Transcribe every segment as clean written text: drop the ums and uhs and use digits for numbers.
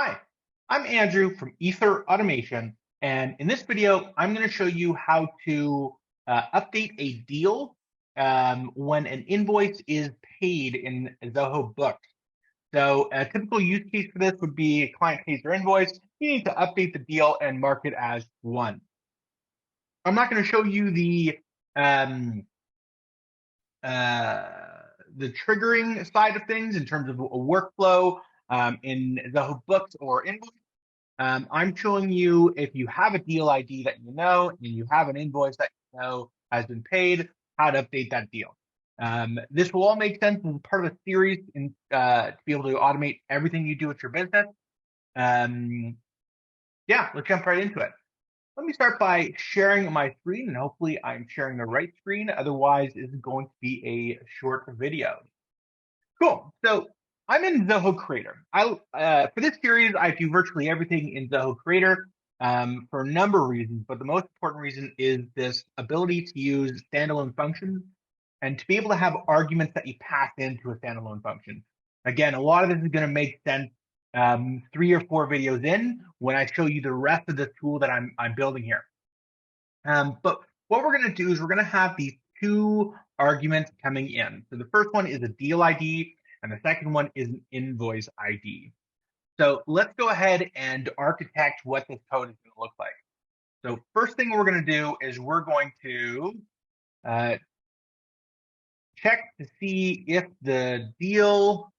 Hi, I'm Andrew from Ether Automation, and in this video, I'm going to show you how to update a deal when an invoice is paid in Zoho Books. So a typical use case for this would be a client pays their invoice. You need to update the deal and mark it as one. I'm not going to show you the triggering side of things in terms of a workflow in Zoho Books or invoice. I'm showing you if you have a deal ID that you know and you have an invoice that you know has been paid, how to update that deal. This will all make sense as part of a series to be able to automate everything you do with your business. Yeah, let's jump right into it. Let me start by sharing my screen, and hopefully I'm sharing the right screen. Otherwise, it's going to be a short video. Cool. So I'm in Zoho Creator. For this series, I do virtually everything in Zoho Creator for a number of reasons, but the most important reason is this ability to use standalone functions and to be able to have arguments that you pass into a standalone function. Again, a lot of this is going to make sense 3 or 4 videos in when I show you the rest of the tool that I'm building here. But what we're going to do is we're going to have these 2 arguments coming in. So the first one is a deal ID, and the second one is an invoice ID. So let's go ahead and architect what this code is going to look like. So first thing we're going to do is we're going to check to see if the deal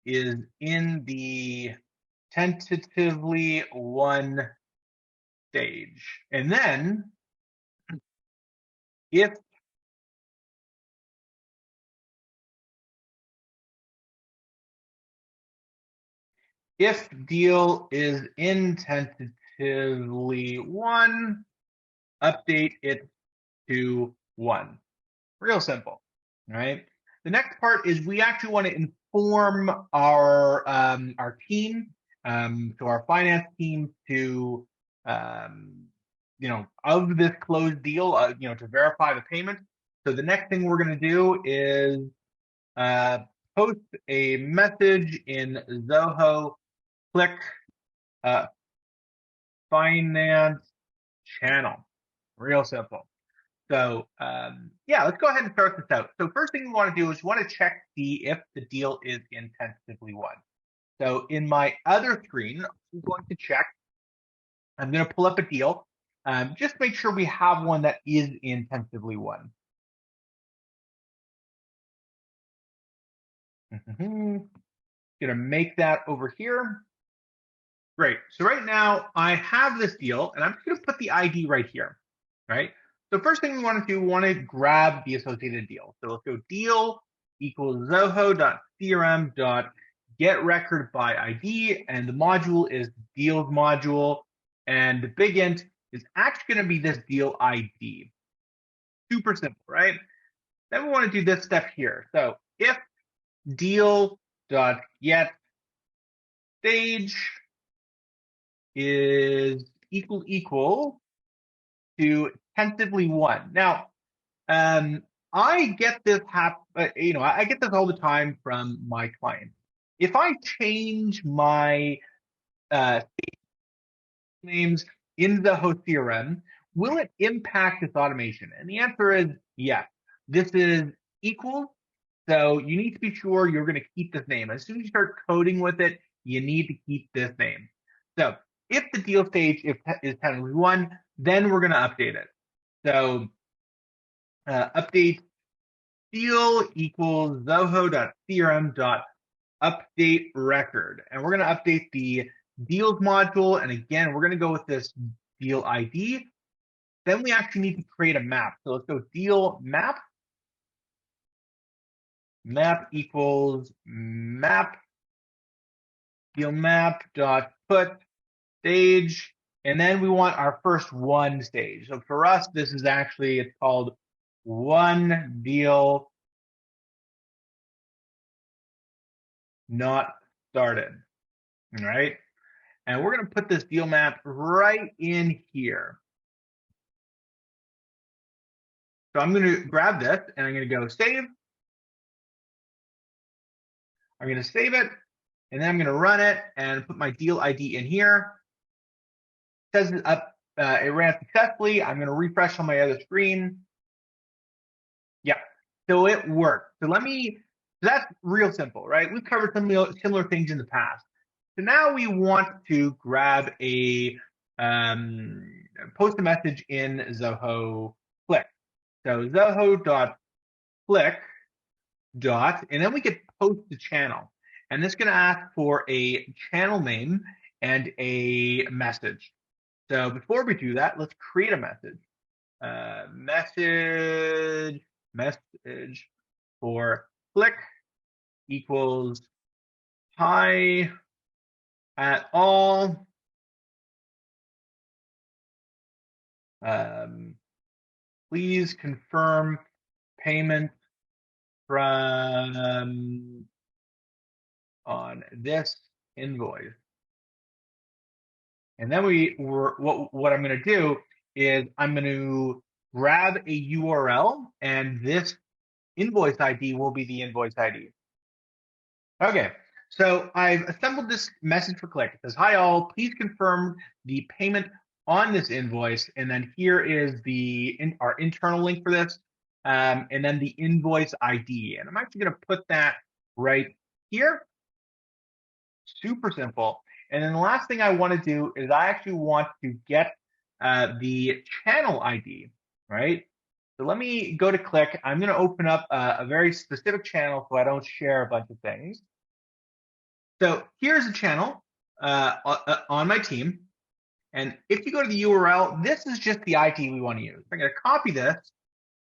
is in the tentatively won stage. And then if deal is in tentatively won, update it to 1. Real simple, right? The next part is we actually want to inform our team, so our finance team to of this closed deal, to verify the payment. So the next thing we're going to do is post a message in Zoho Cliq finance channel. Real simple. So yeah, let's go ahead and start this out. So first thing we want to do is we want to check if the deal is in tentatively won. So in my other screen, I'm going to check. I'm going to pull up a deal. Just make sure we have one that is in tentatively won. Going to make that over here. Great. So right now I have this deal, and I'm just going to put the ID right here, right? So first thing we want to do, we want to grab the associated deal. So let's go deal equals zoho.crm.getRecordById, and the module is deals module, and the big int is actually going to be this deal ID. Super simple, right? Then we want to do this step here. So if deal.getStage is equal to tentatively won. Now, I get this I get this all the time from my clients. If I change my names in the Zoho CRM, will it impact this automation? And the answer is yes. This is equal, so you need to be sure you're going to keep this name. As soon as you start coding with it, you need to keep this name. So if the deal stage is tentatively won, then we're going to update it. So update deal equals zoho.crm.update record. And we're going to update the deals module. And again, we're going to go with this deal ID. Then we actually need to create a map. So let's go deal map. Map equals map. Deal map dot put stage. And then we want our first one stage. So for us, this is actually, it's called one deal not started, all right? And we're going to put this deal map right in here. So I'm going to grab this and I'm going to go save. I'm going to save it. and then I'm going to run it and put my deal ID in here. It says it ran successfully. I'm going to refresh on my other screen. Yeah, so it worked. So that's real simple, right? We've covered some similar things in the past. So now we want to grab post a message in Zoho Cliq. So Zoho.cliq and then we could post the channel. And this is going to ask for a channel name and a message. So before we do that, let's create a message. Message for Cliq equals hi at all. Please confirm payment from on this invoice. And then what I'm going to do is I'm going to grab a URL, and this invoice ID will be the invoice ID. Okay, so I've assembled this message for Cliq. It says, hi all, please confirm the payment on this invoice. And then here is our internal link for this, and then the invoice ID. And I'm actually going to put that right here. Super simple. And then the last thing I want to do is I actually want to get the channel ID, right? So let me go to Cliq. I'm going to open up a very specific channel so I don't share a bunch of things. So here's a channel on my team. And if you go to the URL, this is just the ID we want to use. I'm going to copy this,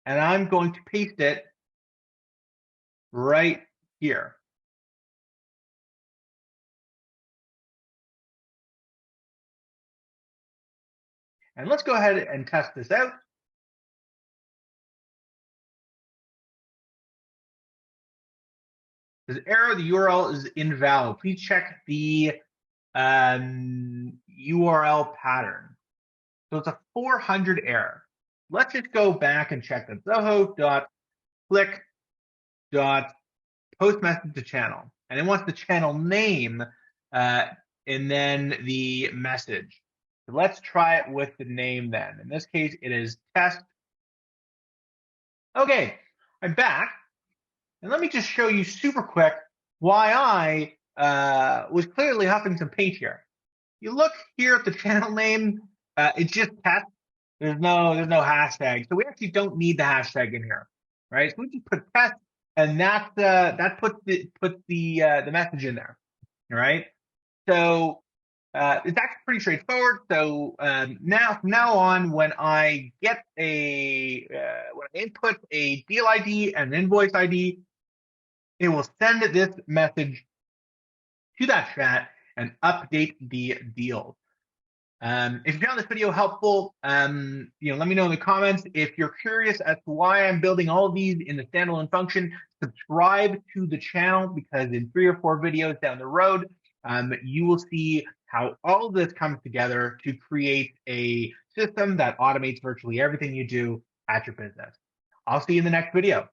and I'm going to paste it right here. And let's go ahead and test this out. This error, the URL is invalid. Please check the URL pattern. So it's a 400 error. Let's just go back and check that. Zoho.cliq.post message to channel. And it wants the channel name and then the message. So let's try it with the name then. In this case, it is test. Okay, I'm back. And let me just show you super quick why I was clearly huffing some paint here. You look here at the channel name, it's just test. There's no hashtag. So we actually don't need the hashtag in here, right? So we just put test, and that puts the message in there, all right? So it's actually pretty straightforward. So from now on, when I get when I input a deal ID and an invoice ID, it will send this message to that chat and update the deal. If you found this video helpful, let me know in the comments. If you're curious as to why I'm building all of these in the standalone function, subscribe to the channel, because in 3 or 4 videos down the road, you will see how all of this comes together to create a system that automates virtually everything you do at your business. I'll see you in the next video.